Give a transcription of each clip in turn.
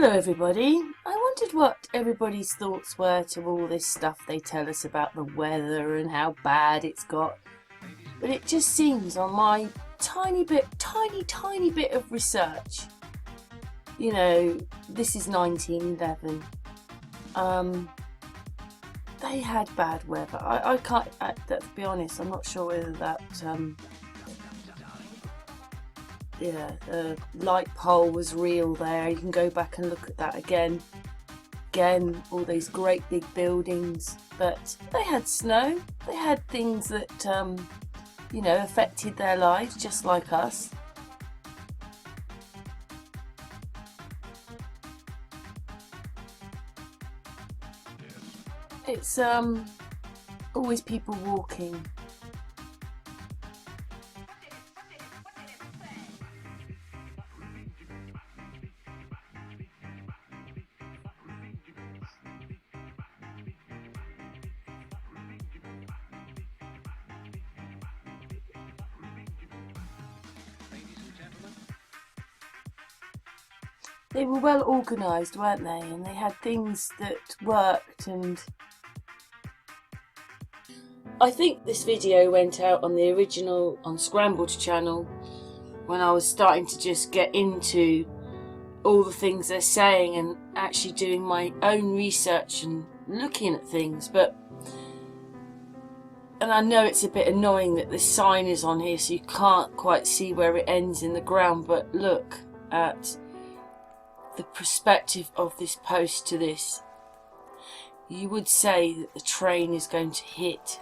Hello everybody. I wondered what everybody's thoughts were to all this stuff they tell us about the weather and how bad it's got. But it just seems on my tiny bit of research, you know, this is 1911. They had bad weather. I can't, to be honest, I'm not sure whether that, the light pole was real there. You can go back and look at that again. Again, all these great big buildings. But they had snow. They had things that, you know, affected their lives just like us. It's always people walking. They were well organised, weren't they? And they had things that worked. And I think this video went out on the original Unscrambled Channel when I was starting to just get into all the things they're saying and actually doing my own research and looking at things. And I know it's a bit annoying that this sign is on here so you can't quite see where it ends in the ground, but look at the perspective of this post to this. You would say that the train is going to hit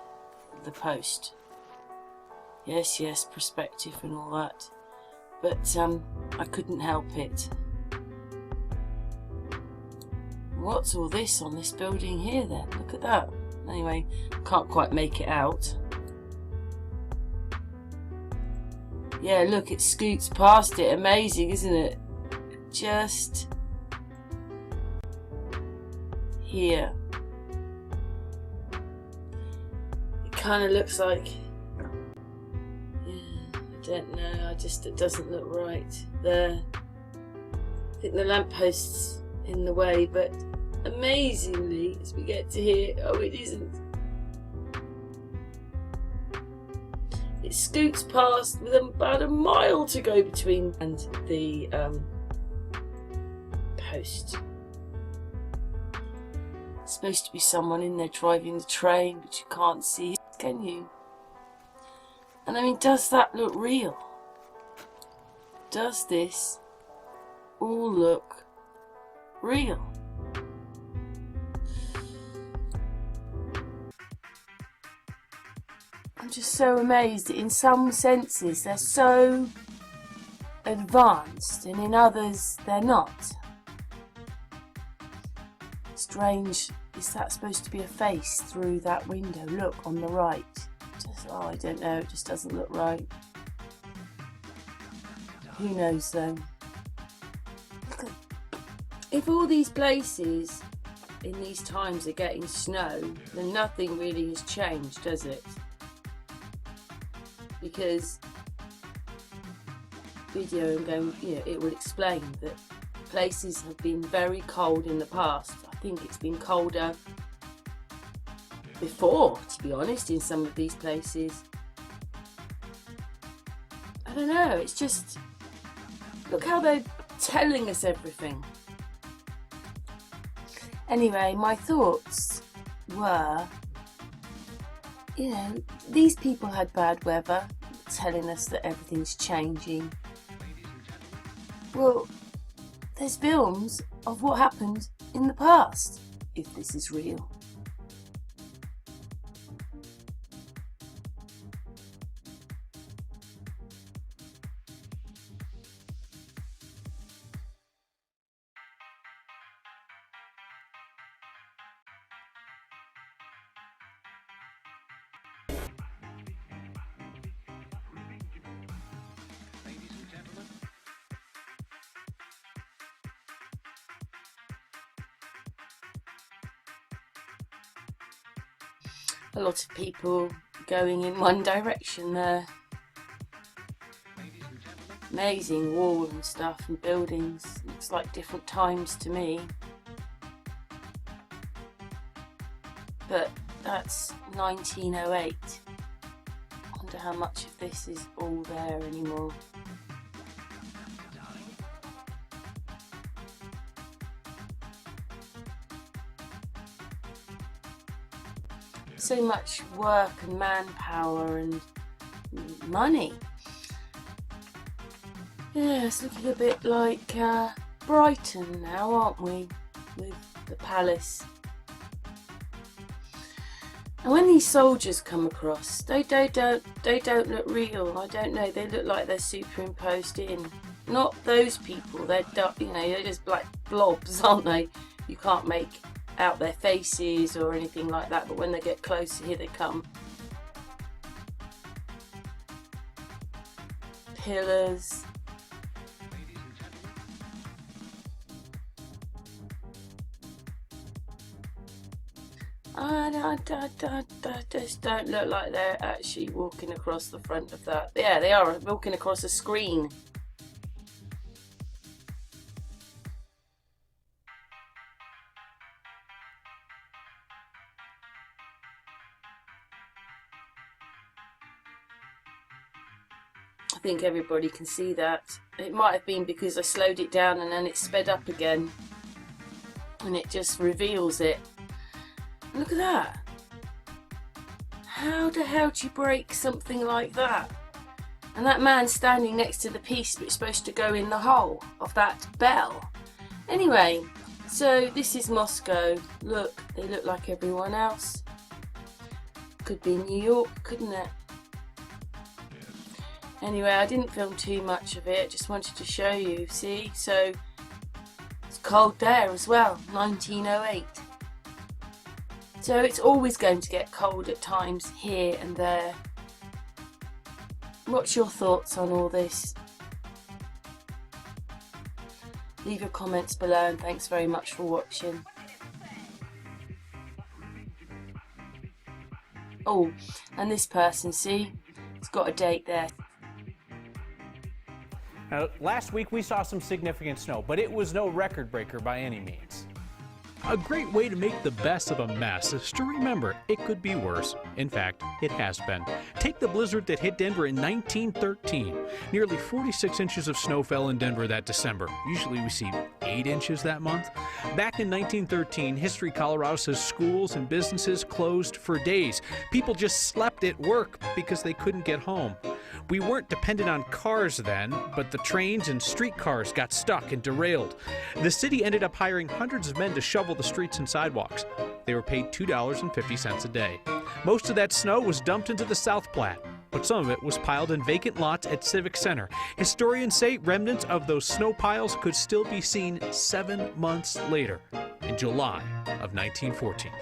the post. Yes, perspective and all that. But I couldn't help it. What's all this on this building here then? Look at that. Anyway, can't quite make it out. Yeah, look, it scoots past it. Amazing, isn't it? Just here. It kind of looks like, I don't know, it doesn't look right there. I think the lampost's in the way, but amazingly, as we get to here, oh, it isn't. It scoots past with about a mile to go between and the post. It's supposed to be someone in there driving the train, but you can't see it, can you? And I mean, does that look real? Does this all look real? I'm just so amazed that in some senses they're so advanced and in others they're not. Strange, is that supposed to be a face through that window? Look on the right. I don't know, it just doesn't look right. Who knows though? If all these places in these times are getting snow, then nothing really has changed, does it? Because video and going, you know, it would explain that places have been very cold in the past. I think it's been colder before, to be honest, in some of these places. I don't know, it's just, look how they're telling us everything. Anyway, my thoughts were, you know, these people had bad weather, telling us that everything's changing. Well, there's films of what happened in the past, if this is real. A lot of people going in one direction there. Amazing wall and stuff and buildings. Looks like different times to me. But that's 1908. I wonder how much of this is all there anymore. So much work and manpower and money. Yeah, it's looking a bit like Brighton now, aren't we? With the palace. And when these soldiers come across, they don't look real. I don't know. They look like they're superimposed in. Not those people. They're they're just black blobs, aren't they? You can't make out their faces or anything like that. But when they get closer, here they come. Pillars. I just don't look like they're actually walking across the front of that. Yeah, they are walking across a screen. I think everybody can see that. It might have been because I slowed it down and then it sped up again. And it just reveals it. Look at that. How the hell do you break something like that? And that man standing next to the piece that's supposed to go in the hole of that bell. Anyway, so this is Moscow. Look, they look like everyone else. Could be New York, couldn't it? Anyway, I didn't film too much of it. Just wanted to show you. See? So, it's cold there as well. 1908. So it's always going to get cold at times here and there. What's your thoughts on all this? Leave your comments below and thanks very much for watching. Oh, and this person, see? It's got a date there. Now, last week we saw some significant snow, but it was no record breaker by any means. A great way to make the best of a mess is to remember it could be worse. In fact, it has been. Take the blizzard that hit Denver in 1913. Nearly 46 inches of snow fell in Denver that December. Usually we see 8 inches that month. Back in 1913, History Colorado says schools and businesses closed for days. People just slept at work because they couldn't get home. We weren't dependent on cars then, but the trains and streetcars got stuck and derailed. The city ended up hiring hundreds of men to shovel the streets and sidewalks. They were paid $2.50 a day. Most of that snow was dumped into the South Platte, but some of it was piled in vacant lots at Civic Center. Historians say remnants of those snow piles could still be seen 7 months later, in July of 1914.